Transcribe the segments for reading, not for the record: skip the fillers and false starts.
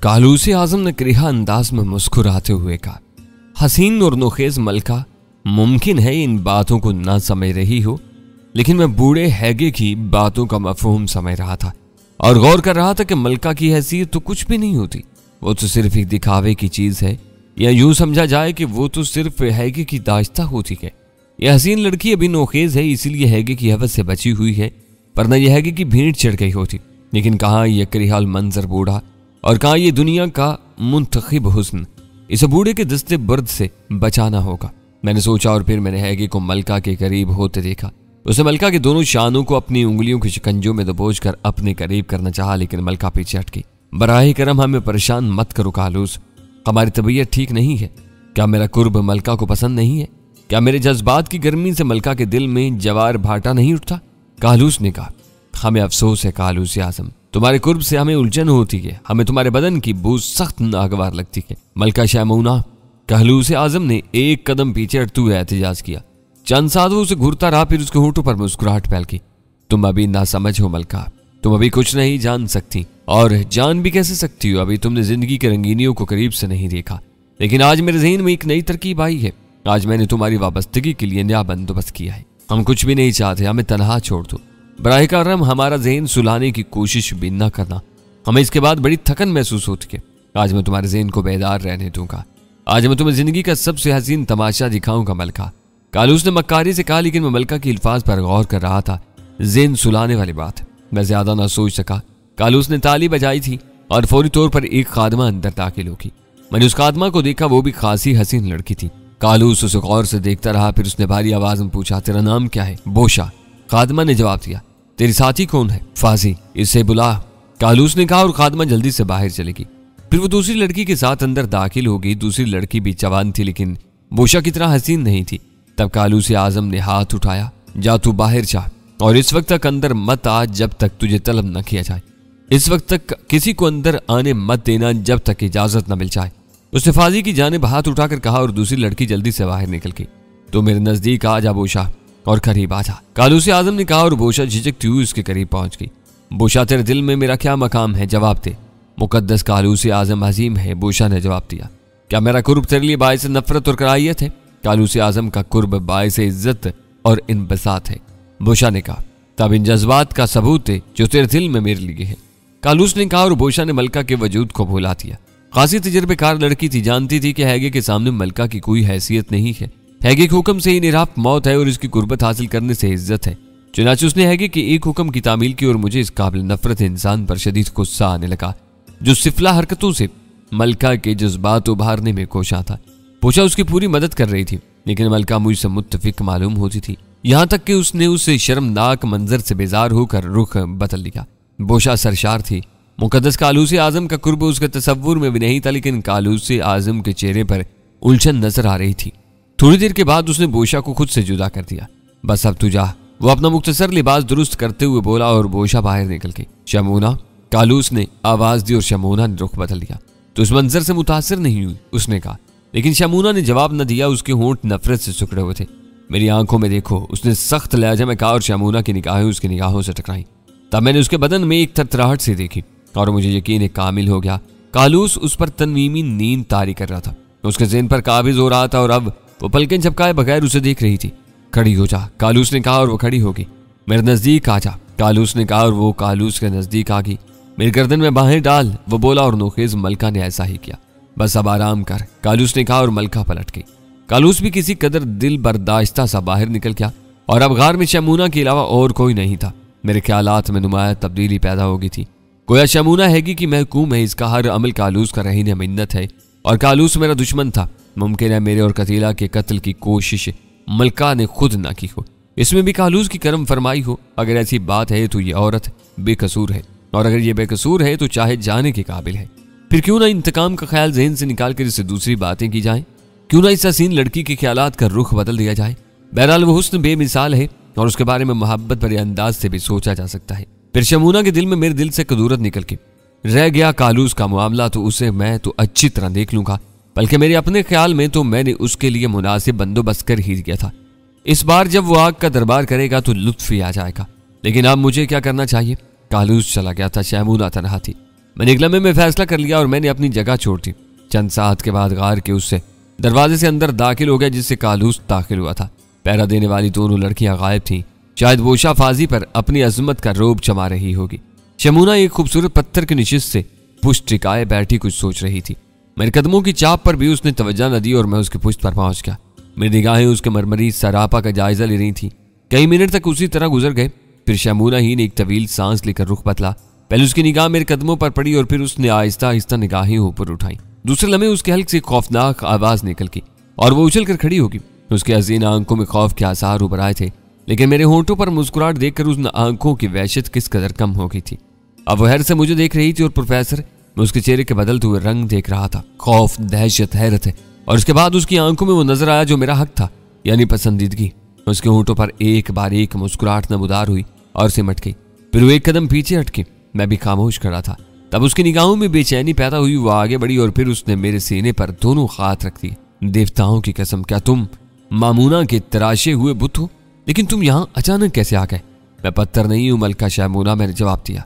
कालूस आजम ने करीहा अंदाज में मुस्कुराते हुए कहा, हसीन और नोखेज मलका, मुमकिन है इन बातों को ना समझ रही हो, लेकिन मैं बूढ़े हैगे की बातों का मफहूम समझ रहा था और गौर कर रहा था कि मलका की हैसियत तो कुछ भी नहीं होती, वो तो सिर्फ एक दिखावे की चीज है, या यूं समझा जाए कि वो तो सिर्फ हैगे की दाश्ता होती है। यह हसीन लड़की अभी नोखेज है, इसीलिए हैगे की हवस से बची हुई है, वरना यह हैगे की भीड़ चढ़ गई होती। लेकिन कहाँ यह करिहाल मंजर बूढ़ा और कहाँ ये दुनिया का मुंतखिब हुस्न, इसे बूढ़े के दस्ते बर्द से बचाना होगा। मैंने सोचा और फिर मैंने हैगे को मलका के करीब होते देखा। उसे मलका के दोनों शानों को अपनी उंगलियों के शिकंजों में दबोच कर अपने करीब करना चाहा, लेकिन मलका पीछे हटकी। बराहे करम हमें परेशान मत करो कालूस, हमारी तबीयत ठीक नहीं है। क्या मेरा कुर्ब मलका को पसंद नहीं है? क्या मेरे जज्बात की गर्मी से मलका के दिल में जवार भाटा नहीं उठता? कालूस ने कहा, हमें अफसोस है कालूस आजम, तुम्हारे कुर्ब से हमें उलझन होती है, हमें तुम्हारे बदन की बू सख्त नागवार लगती है। मलका शैमूना, कालूस आजम ने एक कदम पीछे हटते हुए एहतजाज किया। चंद साधुओं से घूरता रहा, फिर उसके होंठों पर मुस्कुराहट फैल गई। तुम अभी नासमझ हो मलका, तुम अभी कुछ नहीं जान सकती और जान भी कैसे सकती हो, अभी तुमने जिंदगी के रंगीनियों को करीब से नहीं देखा। लेकिन आज मेरे ज़हन में एक नई तरकीब आई है, आज मैंने तुम्हारी वाबस्तगी के लिए नया बंदोबस्त किया है। हम कुछ भी नहीं चाहते, हमें तनहा छोड़ दो। बराए करम हमारा ज़हन सुलाने की कोशिश भी न करना, हमें इसके बाद बड़ी थकन महसूस होती है। आज मैं तुम्हारे ज़हन को बेदार रहने दूंगा, आज मैं तुम्हें जिंदगी का सबसे हसीन तमाशा दिखाऊंगा मलका। कालूस ने मक्कारी से कहा, लेकिन मैं मलका के अल्फाज पर गौर कर रहा था। ज़हन सुलाने वाली बात, मैं ज्यादा ना सोच सका। कालूस ने ताली बजाई थी और फौरी तौर पर एक खादमा अंदर दाखिल होगी। मैंने उस खादमा को देखा, वो भी खासी हसीन लड़की थी। कालूस उसे गौर से देखता रहा, फिर उसने भारी आवाज में पूछा, तेरा नाम क्या है? बोशा। खादमा ने जवाब दिया। तेरी साथी कौन है? फाजी, इसे बुला, कालूस ने कहा और खादमा जल्दी से बाहर चलेगी। फिर वो दूसरी लड़की के साथ अंदर दाखिल हो गई। दूसरी लड़की भी जवान थी, लेकिन बोशा की तरह हसीन नहीं थी। तब कालूस आजम ने हाथ उठाया, जा तू बाहर जा और इस वक्त तक अंदर मत आ जब तक तुझे तलब न किया जाए। इस वक्त तक किसी को अंदर आने मत देना जब तक इजाजत न मिल जाए। उसने फाजी की जानिब हाथ उठाकर कहा और दूसरी लड़की जल्दी से बाहर निकल गई। तो मेरे नजदीक आ जा बोशा और करीब आ जा, कालूस आजम ने कहा और बोशा झिझकती हुई उसके करीब पहुंच गई। बोशा, तेरे दिल में मेरा क्या मकाम है? जवाब दे। मुकद्दस कालूस आजम अजीम है, बोशा ने जवाब दिया। क्या मेरा कुर्ब तेरे लिए बायस नफरत और कराहियत है? कालूस आजम का कुर्ब बायस इज्जत और इनबसात है, बोशा ने कहा। तब इन जज्बात का सबूत है जो तेरे दिल में मेरे लिए है, कालूस ने कहा और बोशा ने मलका के वजूद को भुला दिया। खासी तजर्बेकार लड़की थी, जानती थी कि हैगे के सामने मलका की कोई हैसियत नहीं है। हैगे के हुक्म से ही निराप मौत है और इसकी कुर्बत हासिल करने से इज्जत है। चुनांचे उसने हैगे के एक हुक्म की तामील की और मुझे इस काबिल नफरत इंसान पर शदीद गुस्सा आने लगा, जो सिफला हरकतों से मलका के जज्बात उभारने में कोशा था। बोशा उसकी पूरी मदद कर रही थी, लेकिन मलका मुझसे मुत्तफिक मालूम होती थी, यहां तक कि उसने उससे शर्मनाक मंजर से बेजार होकर रुख बदल लिया। बोशा सरशार थी। मुकद्दस कालूस आजम का कुर्ब उसके तसव्वुर में भी नहीं था, लेकिन कालूस आजम के चेहरे पर उलझन नजर आ रही थी। थोड़ी देर के बाद उसने बोशा को खुद से जुदा कर दिया। बस अब तू जा, वो अपना मुख्तसर लिबास दुरुस्त करते हुए बोला और बोशा बाहर निकल गई। शमूना, कालूस ने आवाज दी और शमूना ने रुख बदल दिया। तो इस मंजर से मुतासिर नहीं हुई, उसने कहा, लेकिन शमूना ने जवाब न दिया। उसके होंठ नफरत से सिकुड़े हुए थे। मेरी आंखों में देखो, उसने सख्त लहजे में कहा और शमूना की निगाहें उसकी निगाहों से टकराई। तब मैंने उसके बदन में एक थरथराहट सी देखी और मुझे यकीन कामिल हो गया। कालूस उस पर तनवीमी नींद तारी कर रहा था, उसके ज़हन पर काबिज हो रहा था और अब वो पलकें झपकाए बगैर उसे देख रही थी। खड़ी हो जा, कालूस ने कहा और वो खड़ी होगी। मेरे नजदीक आ जा, कालूस ने कहा और वो कालूस के नजदीक आ गई। मेरी गर्दन में बाहें डाल, वो बोला और नोखेज मलका ने ऐसा ही किया। बस अब आराम कर, कालूस ने कहा और मलका पलट गई। कालूस भी किसी कदर दिल बर्दाश्ता सा बाहर निकल गया और अब गार में शमूना के अलावा और कोई नहीं था। मेरे ख्यालात में नुमाया तब्दीली पैदा हो गई थी। गोया शमूना हैगी की महकूम है, इसका हर अमल कालूस का रहीन मिन्नत है और कालूस मेरा दुश्मन था। मुमकिन है मेरे और कतीला के कत्ल की कोशिश मलका ने खुद ना की हो, इसमें भी कालूस की करम फरमाई हो। अगर ऐसी बात है तो ये औरत बेकसूर है और अगर ये बेकसूर है तो चाहे जाने के काबिल है। फिर क्यों ना इंतकाम का ख्याल जहन से निकाल कर इससे दूसरी बातें की जाएं? क्यों ना इस हसीन लड़की के ख्यालात का रुख बदल दिया जाए? बहरहाल वो हुस्न बेमिसाल है और उसके बारे में मोहब्बत भरे अंदाज से भी सोचा जा सकता है। फिर शमूना के दिल में मेरे दिल से कदूरत निकल के रह गया। कालूस का मामला तो उसे मैं तो अच्छी तरह देख लूंगा, बल्कि मेरे अपने ख्याल में तो मैंने उसके लिए मुनासिब बंदोबस्त कर ही दिया था। इस बार जब वो आग का दरबार करेगा तो लुत्फ ही आ जाएगा। लेकिन अब मुझे क्या करना चाहिए? कालूस चला गया था, शमूना तनहा थी। मैंने एक लम्हे में फैसला कर लिया और मैंने अपनी जगह छोड़ दी। चंद साथ के बाद गार के उससे दरवाजे से अंदर दाखिल हो गया जिससे कालूस दाखिल हुआ था। पहरा देने वाली दोनों लड़कियां गायब थीं। शायद बोशा फाजी पर अपनी अजमत का रोब जमा रही होगी। शमूना एक खूबसूरत पत्थर के निशिस्त से पुष्ट टिकाए बैठी कुछ सोच रही थी। मेरे कदमों की चाप पर भी उसने तवज्जो न दी और मैं उसकी पुष्ट पर पहुंच गया। मेरी निगाहें उसके मरमरी सरापा का जायजा ले रही थी। कई मिनट तक उसी तरह गुजर गए। फिर शमूना ही ने एक तवील सांस लेकर रुख बदला। पहले उसकी निगाह मेरे कदमों पर पड़ी और फिर उसने आहिस्ता आहिस्ता निगाहें ऊपर उठाई। दूसरे लम्हे उसके हल्क से खौफनाक आवाज निकल की और वो उछल कर खड़ी होगी। उसकी हसीन आंखों में खौफ के आसार उभर आए थे, लेकिन मेरे होंठों पर मुस्कुराहट देखकर उन आंखों की वहशत किस कदर कम हो गई थी। अब वो हैरत से मुझे देख रही थी और प्रोफेसर मैं उसके चेहरे के बदलते हुए रंग देख रहा था। खौफ, दहशत, हैरत है और उसके बाद उसकी आंखों में वो नजर आया जो मेरा हक था, यानी पसंदीदगी। उसके होंठों पर एक बार एक मुस्कुराहट नमूदार हुई और सिमट गई। फिर वो एक कदम पीछे हटके। मैं भी खामोश खड़ा था। तब उसकी निगाहों में बेचैनी पैदा हुई। वो आगे बढ़ी और फिर उसने मेरे सीने पर दोनों हाथ रख दिए। देवताओं की कसम, क्या तुम मामूना के तराशे हुए बुत हो? लेकिन तुम यहाँ अचानक कैसे आ गए? मैं पत्थर नहीं हूं मलका शमूना, मैंने जवाब दिया।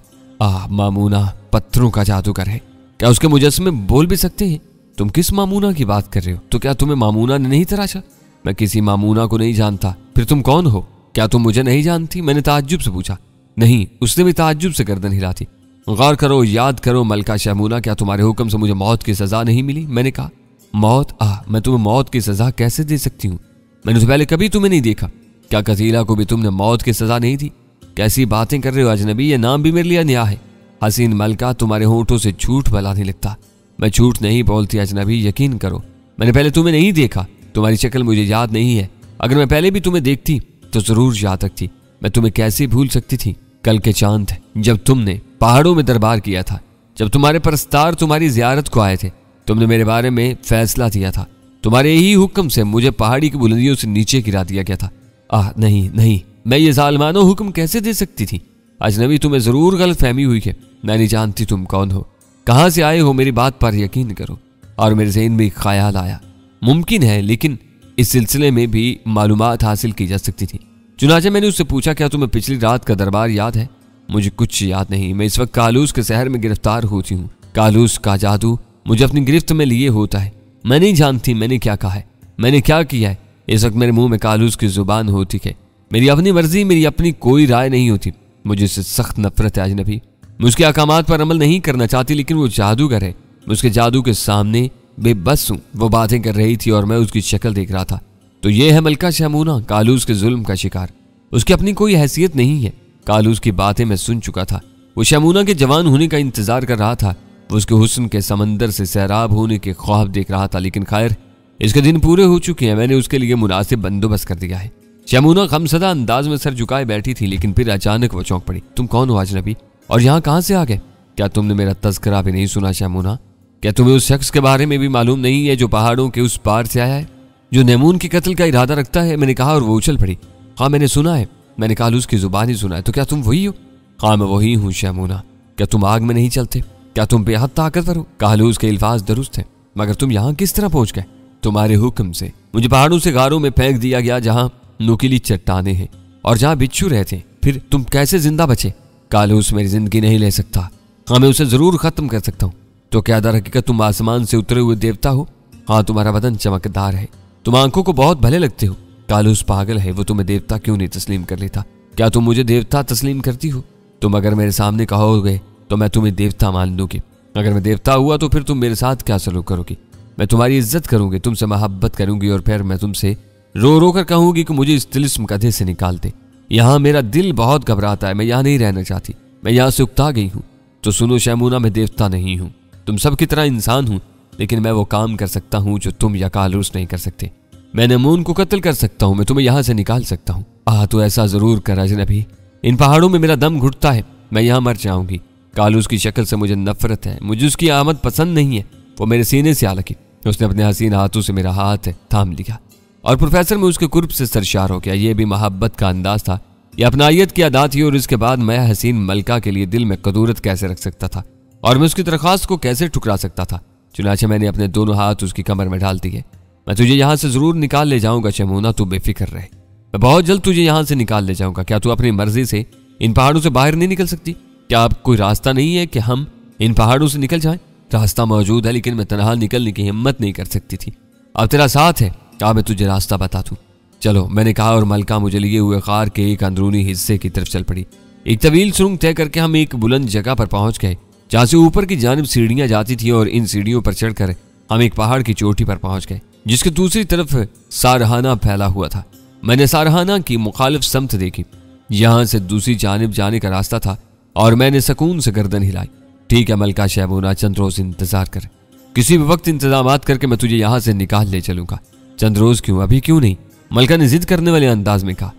मामूना पत्थरों का जादूगर है। क्या उसके मुजस्समे बोल भी सकते हैं? तुम किस मामूना की बात कर रहे हो? तो क्या तुम्हें मामूना ने नहीं तराशा? मैं किसी मामूना को नहीं जानता। फिर तुम कौन हो? क्या तुम मुझे नहीं जानती? मैंने ताज्जुब से पूछा। नहीं, उसने भी ताज्जुब से गर्दन हिला दी। गौर करो, याद करो मलका शमूना, क्या तुम्हारे हुक्म से मुझे मौत की सजा नहीं मिली? मैंने कहा। मौत? मैं तुम्हें मौत की सजा कैसे दे सकती हूँ? मैंने तो पहले कभी तुम्हें नहीं देखा। क्या कतीला को भी तुमने मौत की सजा नहीं दी? कैसी बातें कर रहे हो अजनबी? ये नाम भी मेरे लिए न्याय है। हसीन मलका, तुम्हारे होंठों से झूठ भला नहीं लगता। मैं झूठ नहीं बोलती अजनबी, यकीन करो। मैंने पहले तुम्हें नहीं देखा, तुम्हारी शक्ल मुझे याद नहीं है। अगर मैं पहले भी तुम्हें देखती तो जरूर याद रखती। मैं तुम्हें कैसे भूल सकती थी? कल के चांद जब तुमने पहाड़ों में दरबार किया था, जब तुम्हारे परस्तार तुम्हारी जियारत को आए थे, तुमने मेरे बारे में फैसला दिया था। तुम्हारे ही हुक्म से मुझे पहाड़ी की बुलंदियों से नीचे गिरा दिया गया था। नहीं नहीं, मैं ये जालिमाना हुक्म कैसे दे सकती थी? अजनबी, तुम्हें जरूर गलत फहमी हुई है। मैं नहीं जानती तुम कौन हो, कहां से आए हो। मेरी बात पर यकीन करो। और मेरे ज़हन में एक ख्याल आया। मुमकिन है, लेकिन इस सिलसिले में भी मालूमात हासिल की जा सकती थी। चुनाचे मैंने उससे पूछा, क्या तुम्हें पिछली रात का दरबार याद है? मुझे कुछ याद नहीं। मैं इस वक्त कालूस के शहर में गिरफ्तार होती हूँ। कालूस का जादू मुझे अपनी गिरफ्त में लिए होता है। मैं नहीं जानती मैंने क्या कहा है, मैंने क्या किया है। इस वक्त मेरे मुंह में कालूस की जुबान होती है। मेरी अपनी मर्जी, मेरी अपनी कोई राय नहीं होती। मुझे इससे सख्त नफरत है अजनबी। मैं उसके अहकामात पर अमल नहीं करना चाहती, लेकिन वो जादूगर है। मैं उसके जादू के सामने बेबस हूँ। वो बातें कर रही थी और मैं उसकी शक्ल देख रहा था। तो ये है मलका शमूना, कालूस के जुल्म का शिकार। उसकी अपनी कोई हैसियत नहीं है। कालूस की बातें मैं सुन चुका था। वो शमूना के जवान होने का इंतजार कर रहा था। वो उसके हुस्न के समंदर से सैराब होने के ख्वाब देख रहा था। लेकिन खैर, इसके दिन पूरे हो चुके हैं। मैंने उसके लिए मुनासिब बंदोबस्त कर दिया है। शमूना गमसदा अंदाज में सर झुकाए बैठी थी, लेकिन फिर अचानक वो चौंक पड़ी। तुम कौन हो अजनबी, और यहाँ कहाँ से आ गए? क्या तुमने मेरा तज़किरा भी नहीं सुना शमूना? क्या तुम्हें उस शख्स के बारे में भी मालूम नहीं है जो पहाड़ों के उस पार से आया है, जो नैमून के कत्ल का इरादा रखता है? मैंने कहा और वो उछल पड़ी। हाँ, मैंने सुना है। मैंने कालूस की जुबान ही सुना है। तो क्या तुम वही हो? हाँ, मैं वही हूँ शमूना। क्या तुम आग में नहीं चलते? क्या तुम बेहद ताकतवर हो? कालूस के अल्फाज दुरुस्त हैं, मगर तुम यहाँ किस तरह पहुंच गए? तुम्हारे हुक्म से मुझे पहाड़ों से गारों में फेंक दिया गया, जहाँ नुकीली चट्टाने हैं और जहाँ बिच्छू रहते हैं। फिर तुम कैसे जिंदा बचे? कालूस मेरी जिंदगी नहीं ले सकता। हाँ, मैं उसे जरूर खत्म कर सकता हूँ। तो क्या दर हकीकत तुम आसमान से उतरे हुए देवता हो? हाँ, तुम्हारा बदन चमकदार है, तुम आंखों को बहुत भले लगते हो। कालूस पागल है, वो तुम्हें देवता क्यों नहीं तस्लीम कर लेता? क्या तुम मुझे देवता तस्लीम करती हो? तुम अगर मेरे सामने कहोगे तो मैं तुम्हें देवता मान लूंगी। अगर मैं देवता हुआ तो फिर तुम मेरे साथ क्या सलूक करोगी? मैं तुम्हारी इज्जत करूंगी, तुमसे मोहब्बत करूंगी और फिर मैं तुमसे रो रो कर कहूंगी कि मुझे इस तिलिस्म गधे से निकाल दे। यहाँ मेरा दिल बहुत घबराता है, मैं यहाँ नहीं रहना चाहती, मैं यहाँ से उकता गई हूँ। तो सुनो शमूना, मैं देवता नहीं हूँ, तुम सब की तरह इंसान हूँ, लेकिन मैं वो काम कर सकता हूँ जो तुम या कालूस नहीं कर सकते। मैं नमून को कत्ल कर सकता हूँ, मैं तुम्हें यहाँ से निकाल सकता हूँ। तो ऐसा जरूर कर अजनबी, इन पहाड़ों में मेरा दम घुटता है, मैं यहाँ मर जाऊंगी। कालूस की शक्ल से मुझे नफरत है, मुझे उसकी आमद पसंद नहीं है। वो मेरे सीने से आ लगी, उसने अपने हसीन हाथों से मेरा हाथ थाम लिया और प्रोफेसर में उसके कुर्ब से सरशार हो गया। ये भी मोहब्बत का अंदाज था, यह अपनायत की अदा थी। और इसके बाद मैं हसीन मलका के लिए दिल में कदूरत कैसे रख सकता था और मैं उसकी दरख्वास्त को कैसे ठुकरा सकता था? चुनाचे मैंने अपने दोनों हाथ उसकी कमर में डाल दिए। मैं तुझे यहाँ से जरूर निकाल ले जाऊंगा शमूना, तू बेफिक्र रहे, मैं बहुत जल्द तुझे यहाँ से निकाल ले जाऊंगा। क्या तू अपनी मर्जी से इन पहाड़ों से बाहर नहीं निकल सकती? क्या अब कोई रास्ता नहीं है कि हम इन पहाड़ों से निकल जाएं। रास्ता मौजूद है लेकिन मैं तनहा निकलने की हिम्मत नहीं कर सकती थी। अब तेरा साथ है, अब मैं तुझे रास्ता बता दूं। चलो, मैंने कहा और मलका मुझे लिए हुए कार के एक अंदरूनी हिस्से की तरफ चल पड़ी। एक तवील सुरंग तय करके हम एक बुलंद जगह पर पहुंच गए जहां से ऊपर की जानिब सीढ़ियां जाती थी और इन सीढ़ियों पर चढ़कर हम एक पहाड़ की चोटी पर पहुंच गए जिसके दूसरी तरफ सारहाना फैला हुआ था। मैंने सारहाना की मुखालिफ समत देखी, यहां से दूसरी जानिब जाने का रास्ता था और मैंने सुकून से गर्दन हिलाई। ठीक है मलका शहबूना, चंद रोज इंतजार कर, किसी भी वक्त इंतजामात करके मैं तुझे यहां से निकाल ले चलूंगा। चंद रोज क्यों, अभी क्यों नहीं? मलका ने जिद करने वाले अंदाज में कहा।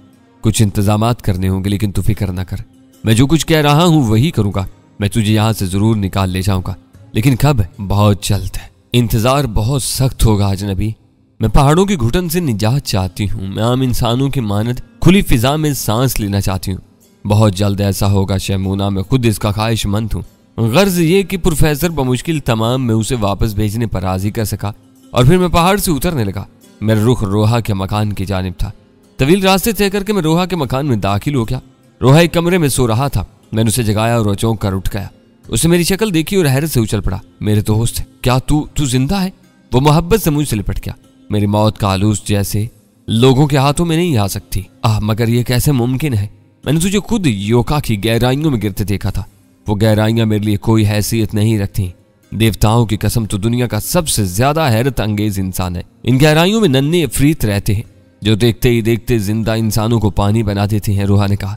कुछ इंतजामात करने होंगे लेकिन तू फिक्र ना कर, मैं जो कुछ कह रहा हूं वही करूंगा। मैं तुझे यहां से जरूर निकाल ले जाऊंगा, लेकिन कब? बहुत जल्द है। इंतजार बहुत सख्त होगा अजनबी, मैं पहाड़ों की घुटन से निजात चाहती हूँ। मैं आम इंसानों की मानद खुली फिजा में सांस लेना चाहती हूँ। बहुत जल्द ऐसा होगा शहमूना, मैं खुद इसका ख्वाहिशमंद हूँ। गर्ज ये कि प्रोफेसर बमुश्किल तमाम में उसे वापस भेजने पर राजी कर सका और फिर मैं पहाड़ से उतरने लगा। मेरा रुख रोहा के मकान की जानिब था। तवील रास्ते तय करके मैं रोहा के मकान में दाखिल हो गया। रोहा एक कमरे में सो रहा था। मैंने उसे जगाया और चौंक कर उठ गया। उसने मेरी शक्ल देखी और हैरत से उछल पड़ा। मेरे दोस्त, क्या तू जिंदा है? वो मोहब्बत से मुझसे लिपट गया। मेरी मौत का आलूस जैसे लोगों के हाथों में नहीं आ सकती। मगर ये कैसे मुमकिन है? मैंने तुझे खुद योका की गहराइयों में गिरते देखा था। वो गहराइयां मेरे लिए कोई हैसियत नहीं रखती। देवताओं की कसम, तो दुनिया का सबसे ज्यादा हैरत अंगेज इंसान है। इन गहराइयों में नन्हे अफरीत रहते हैं जो देखते ही देखते जिंदा इंसानों को पानी बना देते हैं। रोहा ने कहा।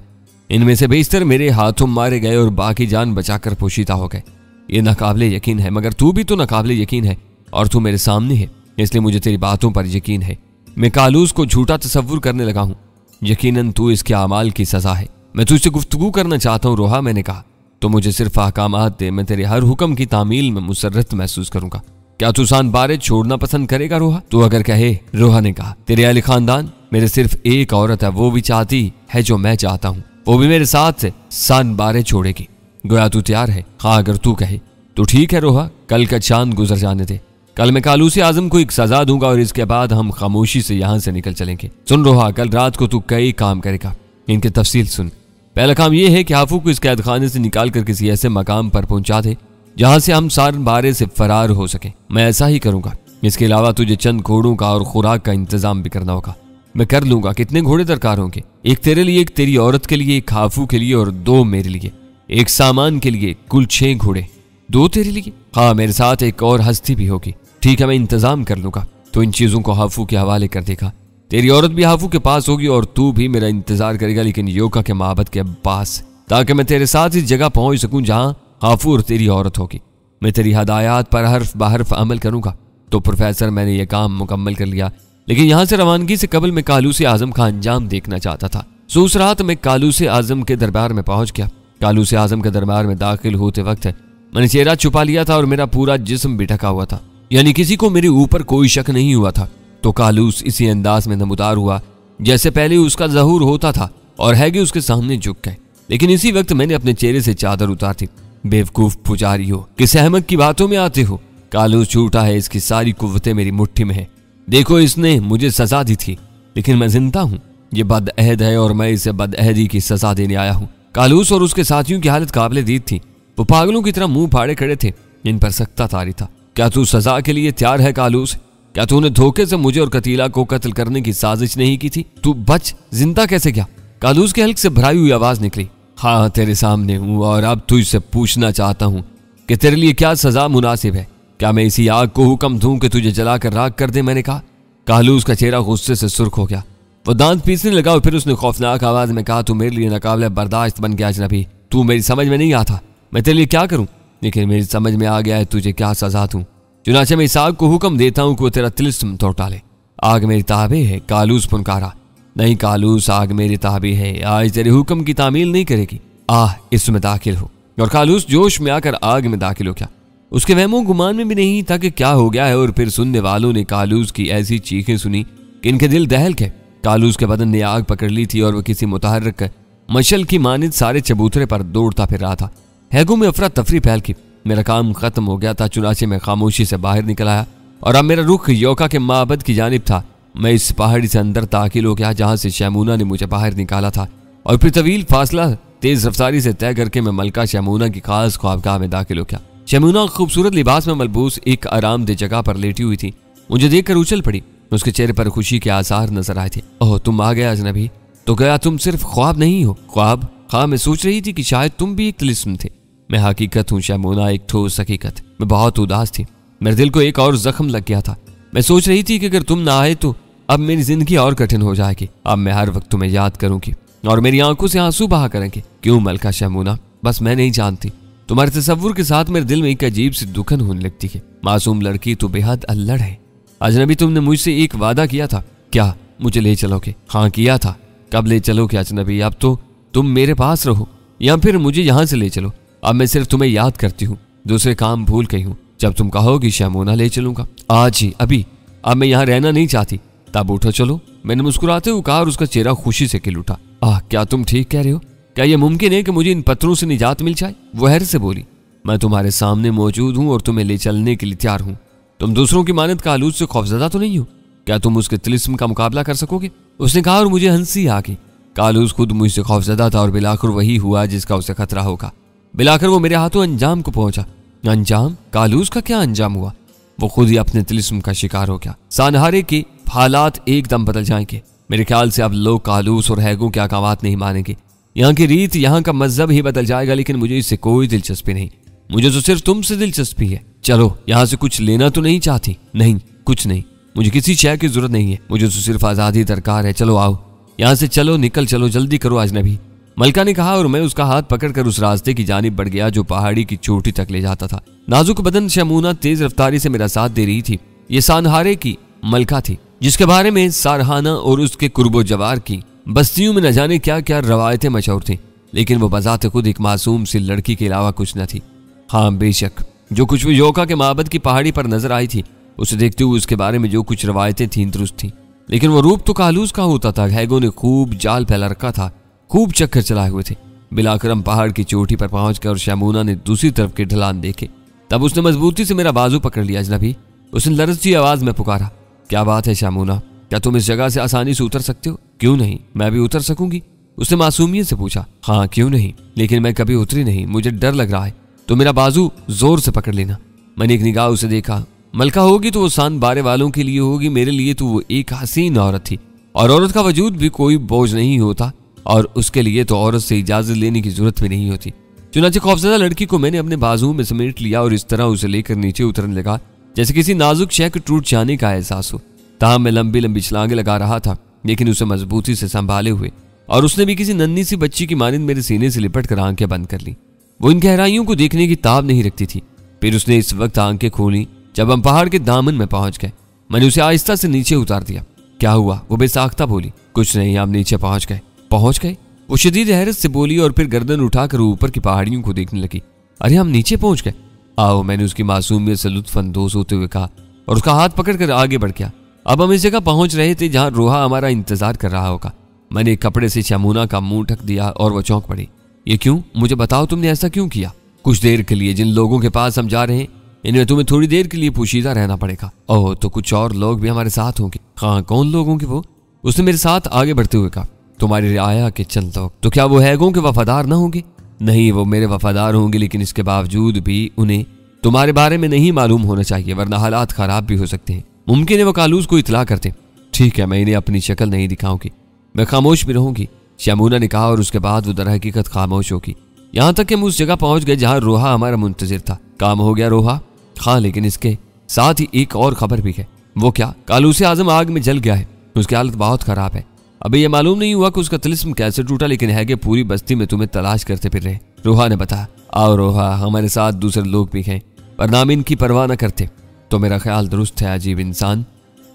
इनमें से बेशतर मेरे हाथों मारे गए और बाकी जान बचाकर पोशीदा हो गए। ये नाकाबिले यकीन है, मगर तू भी तो नाकाबिले यकीन है और तू मेरे सामने है, इसलिए मुझे तेरी बातों पर यकीन है। मैं कालूस को झूठा तसव्वुर करने लगा हूं। यकीनन तू इसके अमाल की सजा है। मैं तुझसे गुफ्तगू करना चाहता हूं रोहा, मैंने कहा। तो मुझे सिर्फ अहकामात दे, मैं तेरे हर हुक्म की तामील में मुसर्रत महसूस करूंगा। क्या तू सान बारे छोड़ना पसंद करेगा रोहा? तू अगर कहे, रोहा ने कहा। तेरे अहले खानदान, मेरे सिर्फ एक औरत है, वो भी चाहती है जो मैं चाहता हूँ, वो भी मेरे साथ सान बारे छोड़ेगी। गोया तू तैयार है? हाँ, अगर तू कहे तो ठीक है रोहा, कल का चांद गुजर जाने दे। कल मैं कालूसी आजम को एक सजा दूंगा और इसके बाद हम खामोशी से यहाँ से निकल चलेंगे। सुन रोहा, कल रात को तू कई काम करेगा, इनकी तफसील सुन। पहला काम यह है कि हाफू को इस कैद खाने से निकाल कर किसी ऐसे मकाम पर पहुंचा दे जहां से हम सान बारे से फरार हो सके। मैं ऐसा ही करूंगा। इसके अलावा तुझे चंद घोड़ों का और खुराक का इंतजाम भी करना होगा। मैं कर लूंगा। कितने घोड़े दरकार होंगे? एक तेरे लिए, एक तेरी औरत के लिए, एक हाफू के लिए और 2 मेरे लिए। एक सामान के लिए कुल 6 घोड़े। 2 तेरे लिए? हाँ, मेरे साथ एक और हस्ती भी होगी। ठीक है, मैं इंतजाम कर लूंगा। तो इन चीजों को हाफू के हवाले कर देगा। तेरी औरत भी हाफू के पास होगी और तू भी मेरा इंतजार करेगा, लेकिन योका के माबद के पास, ताकि मैं तेरे साथ इस जगह पहुंच सकूं जहां हाफू और तेरी औरत होगी। मैं तेरी हदायत पर हर्फ बहर्फ अमल करूंगा। तो प्रोफेसर, मैंने यह काम मुकम्मल कर लिया, लेकिन यहां से रवानगी से कबल मैं कालूसी आजम का अंजाम देखना चाहता था। सो उस रात मैं कालूसी आजम के दरबार में पहुंच गया। कालूसी आजम के दरबार में दाखिल होते वक्त मैंने चेहरा छुपा लिया था और मेरा पूरा जिस्म भी ढका हुआ था, यानी किसी को मेरे ऊपर कोई शक नहीं हुआ था। तो कालूस इसी अंदाज में नमूदार हुआ जैसे पहले उसका ज़हूर होता था और हैगे उसके सामने झुक गए। लेकिन इसी वक्त मैंने अपने चेहरे से चादर उतार दी। बेवकूफ पुजारी हो, किस अहमद की बातों में आते हो? कालूस झूठा है, इसकी सारी कुव्वतें मेरी मुट्ठी में है। देखो, इसने मुझे सजा दी थी, लेकिन मैं जिंदा हूँ। ये बदअहद है और मैं इसे बदअहदी की सजा देने आया हूँ। कालूस और उसके साथियों की हालत काबिले दीद थी। वो पागलों की तरह मुंह फाड़े खड़े थे। इन पर सख्ता तारी था। क्या तू सजा के लिए तैयार है कालूस? क्या तूने धोखे से मुझे और कतीला को कत्ल करने की साजिश नहीं की थी? तू बच, जिंदा कैसे गया? कालूस के हल्क से भराई हुई आवाज निकली। हाँ, तेरे सामने हूँ और अब तुझसे पूछना चाहता हूँ कि तेरे लिए क्या सजा मुनासिब है। क्या मैं इसी आग को हुक्म दूं कि तुझे जलाकर राख कर दे? मैंने कहा। कालूस का चेहरा गुस्से से सुर्ख हो गया। वो दांत पीसने लगा और फिर उसने खौफनाक आवाज में कहा, तू मेरे लिए नाकाबिले बर्दाश्त बन गया अजनबी। तू मेरी समझ में नहीं आता। मैं तेरे लिए क्या करूं? लेकिन मेरी समझ में आ गया है तुझे क्या सजा दूं। चुनाचे मैं इस आग को हुक्म देता हूं कि वो तेरा तिलिस्म तोड़ डाले। आग मेरी ताबे है, कालूस पुनकारा। नहीं कालूस, आग मेरी ताबे है, आज तेरे हुक्म की तामील नहीं करेगी। इसमें दाखिल हो। और कालूस जोश में आकर आग में दाखिल हो गया। उसके वहमो गुमान में भी नहीं था कि क्या हो गया है। और फिर सुनने वालों ने कालूस की ऐसी चीखें सुनी कि इनके दिल दहल गए। कालूस के बदन ने आग पकड़ ली थी और वह किसी मुतहर्रिक मशल की मानिद सारे चबूतरे पर दौड़ता फिर रहा था। हैगो में अफरा तफरी फैल की। मेरा काम खत्म हो गया था। चुनाचे में खामोशी से बाहर निकल आया और अब मेरा रुख योका के माबद की जानिब था। मैं इस पहाड़ी से अंदर दाखिल हो गया जहां से शैमूना ने मुझे बाहर निकाला था और फिर तवील फासला तेज रफ्तारी से तय करके मैं मलका शैमूना की खास ख्वाबगाह में दाखिल हो गया। शमूना खूबसूरत लिबास में मलबूस एक आरामदेह जगह पर लेटी हुई थी। मुझे देखकर उछल पड़ी। उसके चेहरे पर खुशी के आसार नजर आए थे। ओह, तुम आ गए अजनबी। तो गया तुम सिर्फ ख्वाब नहीं हो। ख्वाब? हाँ, मैं सोच रही थी कि शायद तुम भी एक तिलिस्म थे। मैं हकीकत हूँ शमूना, एक ठोस हकीकत। मैं बहुत उदास थी। मेरे दिल को एक और जख्म लग गया था। मैं सोच रही थी कि अगर तुम ना आए तो अब मेरी जिंदगी और कठिन हो जाएगी। अब मैं हर वक्त तुम्हें याद करूंगी और मेरी आंखों से आंसू बहा करेंगे। क्यों मलका शमूना? बस मैं नहीं जानती, तुम्हारे तस्वुर के साथ मेरे दिल में एक अजीब सी दुखन होने लगती है। मासूम लड़की तो बेहद अल्लड़ है। अजनबी, तुमने मुझसे एक वादा किया था। क्या? मुझे ले चलोगे? हाँ, किया था। कब ले चलोगे अजनबी? अब तो तुम मेरे पास रहो या फिर मुझे यहाँ से ले चलो। अब मैं सिर्फ तुम्हें याद करती हूँ, दूसरे काम भूल गई हूँ। जब तुम कहोगी शमूना ले चलूंगा, आज ही, अभी। अब मैं यहाँ रहना नहीं चाहती। तब उठो चलो, मैंने मुस्कुराते हुए कहा और उसका चेहरा खुशी से खिल उठा। क्या तुम ठीक कह रहे हो? क्या यह मुमकिन है कि मुझे इन पत्थरों से निजात मिल जाए? वो हैरत से बोली। मैं तुम्हारे सामने मौजूद हूँ और तुम्हें ले चलने के लिए तैयार हूँ। तुम दूसरों की मानत का आलूद से खौफजदा तो नहीं हो? क्या तुम उसके तिलिस्म का मुकाबला कर सकोगे? उसने कहा और मुझे हंसी आ गई। कालूस खुद मुझसे खौफजदा था और बिलाखिर वही हुआ जिसका उसे खतरा होगा। बिलाखिर वो मेरे हाथों अंजाम को पहुंचा। अंजाम? कालूस का क्या अंजाम हुआ? वो खुद ही अपने तिलिस्म का शिकार हो गया। सानहारे के हालात एकदम बदल जाएंगे। मेरे ख्याल से अब लोग कालूस और हैगों के अहकामात नहीं मानेंगे। यहाँ की रीत, यहाँ का मजहब ही बदल जाएगा। लेकिन मुझे इससे कोई दिलचस्पी नहीं। मुझे तो सिर्फ तुमसे दिलचस्पी है। चलो, यहाँ से कुछ लेना तो नहीं चाहती? नहीं, कुछ नहीं। मुझे किसी शय की जरूरत नहीं है। मुझे तो सिर्फ आजादी दरकार है। चलो आओ, यहाँ से चलो, निकल चलो, जल्दी करो अजनबी, मलका ने कहा और मैं उसका हाथ पकड़कर उस रास्ते की जानिब बढ़ गया जो पहाड़ी की चोटी तक ले जाता था। नाजुक बदन शमूना तेज रफ्तारी से मेरा साथ दे रही थी। ये सानहारे की मलका थी जिसके बारे में सारहाना और उसके कुर्बो जवार की बस्तियों में न जाने क्या क्या रवायतें मशहूर थी। लेकिन वो बजाते खुद एक मासूम सी लड़की के अलावा कुछ न थी। हाँ बेशक, जो कुछ भी योका के माबद की पहाड़ी पर नजर आई थी, उसे देखते हुए उसके बारे में जो कुछ रवायतें थीं दुरुस्त थी। लेकिन वो रूप तो कालूस का होता था। हैगो ने खूब जाल फैला रखा था, खूब चक्कर चलाए हुए थे। बिलाकरम पहाड़ की चोटी पर पहुंचकर और शमूना ने दूसरी तरफ के ढलान देखे। तब उसने मजबूती से मेरा बाजू पकड़ लिया। अजनबी, उसने लरजती आवाज में पुकारा। क्या बात है शमूना, क्या तुम इस जगह से आसानी से उतर सकते हो? क्यों नहीं, मैं भी उतर सकूंगी, उसने मासूमियत से पूछा। हाँ क्यों नहीं, लेकिन मैं कभी उतरी नहीं, मुझे डर लग रहा है। तो मेरा बाजू जोर से पकड़ लेना। मैंने एक निगाह उसे देखा। मलका होगी तो वो सान बारे वालों के लिए होगी, मेरे लिए तो वो एक हसीन औरत थी। और औरत का वजूद भी कोई बोझ नहीं होता और उसके लिए तो औरत से इजाजत लेने की जरूरत भी नहीं होती। चुनाचे खौफजदा लड़की को मैंने अपने बाजुओं में समेट लिया और इस तरह उसे लेकर नीचे उतरने लगा जैसे किसी नाजुक शय के टूट जाने का एहसास हो। ताहम मैं लंबी लंबी छलांगे लगा रहा था, लेकिन उसे मजबूती से संभाले हुए, और उसने भी किसी नन्ही सी बच्ची की मानिंद मेरे सीने से लिपट कर आंखें बंद कर ली। वो इन गहराइयों को देखने की ताब नहीं रखती थी। फिर उसने इस वक्त आंखें खोली जब हम पहाड़ के दामन में पहुंच गए। मैंने उसे आहिस्ता से नीचे उतार दिया। क्या हुआ, वो बेसाख्ता बोली। कुछ नहीं, हम नीचे पहुंच गए। पहुंच गए? वो शदीद हैरत से बोली और फिर गर्दन उठाकर ऊपर की पहाड़ियों को देखने लगी। अरे हम नीचे पहुंच गए? आओ, मैंने उसकी मासूमियत से लुत्फ अंदोज होते हुए कहा और उसका हाथ पकड़कर आगे बढ़ गया। अब हम इस जगह पहुंच रहे थे जहां रोहा हमारा इंतजार कर रहा होगा। मैंने एक कपड़े से शमूना का मुंह ढक दिया और वह चौंक पड़ी। ये क्यों? मुझे बताओ, तुमने ऐसा क्यों किया? कुछ देर के लिए जिन लोगों के पास हम जा रहे हैं इनमें तुम्हें थोड़ी देर के लिए पोशीदा रहना पड़ेगा। ओह, तो कुछ और लोग भी हमारे साथ होंगे? हाँ, कौन लोग होंगे वो? उसने मेरे साथ आगे बढ़ते हुए कहा। तुम्हारी रियाया के चंद लोग। तो क्या वो हैगों के वफादार ना होंगे? नहीं, वो मेरे वफादार होंगे, लेकिन इसके बावजूद भी उन्हें तुम्हारे बारे में नहीं मालूम होना चाहिए, वरना हालात खराब भी हो सकते हैं। मुमकिन है वो कालूस को इतला करते। ठीक है, मैं इन्हें अपनी शक्ल नहीं दिखाऊंगी, मैं खामोश भी रहूंगी, शमूना ने कहा और उसके बाद वो दरहकीकत खामोश होगी। यहाँ तक कि हम उस जगह पहुंच गए जहाँ रोहा हमारा मुंतजिर था। काम हो गया रोहा? हाँ, लेकिन इसके साथ ही एक और खबर भी है। वो क्या? कालूस आजम आग में जल गया है, उसकी हालत बहुत खराब है। अभी ये मालूम नहीं हुआ कि उसका तिलिस्म कैसे टूटा, लेकिन हैगे पूरी बस्ती में तुम्हें तलाश करते फिर रहे। रोहा ने बताया। आओ रोहा, हमारे साथ दूसरे लोग भी हैं, पर नाम इनकी परवाह न करते। तो मेरा ख्याल दुरुस्त है अजीब इंसान।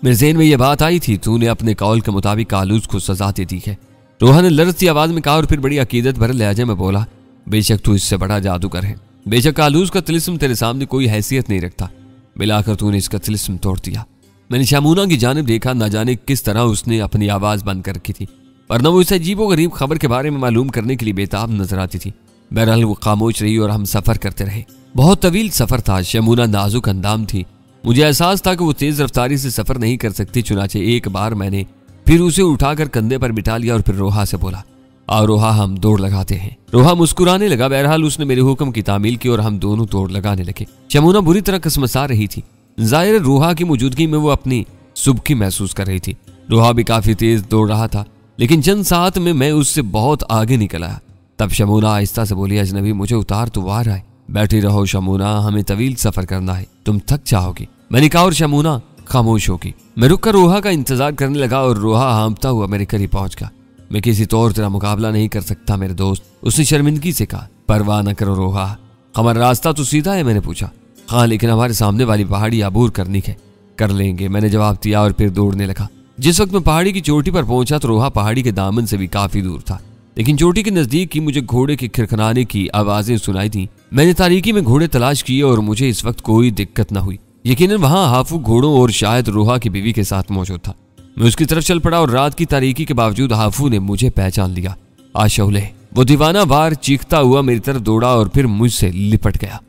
मेरे ज़हन में यह बात आई थी, तूने अपने कौल के मुताबिक कालूस को सजा दे दी है। रोहा ने लरजती आवाज में कहा और फिर बड़ी अकीदत भरे लहजे में बोला। बेशक तू इससे बड़ा जादूगर है, बेशक कालूस का तिलिस्म तेरे सामने कोई हैसियत नहीं रखता, मिलाकर तूने इसका तिलिस्म तोड़ दिया। मैंने शमूना की जानिब देखा, न जाने किस तरह उसने अपनी आवाज बंद कर रखी थी, वरना वो इस अजीबो गरीब खबर के बारे में मालूम करने के लिए बेताब नजर आती थी। बहरहाल वो खामोश रही और हम सफर करते रहे। बहुत तवील सफर था। शमूना नाजुक अंदाम थी। मुझे एहसास था कि वो तेज रफ्तारी से सफर नहीं कर सकती। चुनाचे एक बार मैंने फिर उसे उठाकर कंधे पर बिठा लिया और फिर रोहा से बोला, और रोहा हम दौड़ लगाते हैं। रोहा मुस्कुराने लगा। बहरहाल उसने मेरे हुक्म की तामील की और हम दोनों दौड़ लगाने लगे। शमूना बुरी तरह कसमसा रही थी। जाहिर रोहा की मौजूदगी में वो अपनी सुबकी महसूस कर रही थी। रोहा भी काफी तेज दौड़ रहा था, लेकिन चंद साथ में मैं उससे बहुत आगे निकल आया। तब शमूना आहिस्ता से बोली, अजनबी मुझे उतार तो आ रहा है। बैठी रहो शमूना, हमें तवील सफर करना है, तुम थक जाओगी। मैंने कहा और शमूना खामोश होगी। मैं रुक कर रोहा का इंतजार करने लगा और रोहा हाँफता हुआ मेरे करीब पहुंच गया। मैं किसी तौर तेरा मुकाबला नहीं कर सकता मेरे दोस्त, उसने शर्मिंदगी से कहा। परवाह न करो रोहा, हमारा रास्ता तो सीधा है। मैंने पूछा। हाँ, लेकिन हमारे सामने वाली पहाड़ी अबूर करनी है। कर लेंगे, मैंने जवाब दिया और फिर दौड़ने लगा। जिस वक्त मैं पहाड़ी की चोटी पर पहुंचा तो रोहा पहाड़ी के दामन से भी काफी दूर था, लेकिन चोटी के नजदीक ही मुझे घोड़े के खिरखराने की आवाजें सुनाई दी। मैंने तारीकी में घोड़े तलाश किए और मुझे इस वक्त कोई दिक्कत न हुई। यकीनन वहां हाफू घोड़ों और शायद रोहा की बीवी के साथ मौजूद था। मैं उसकी तरफ चल पड़ा और रात की तारीकी के बावजूद हाफू ने मुझे पहचान लिया। आशौले, वो दीवाना बार चीखता हुआ मेरी तरफ दौड़ा और फिर मुझसे लिपट गया।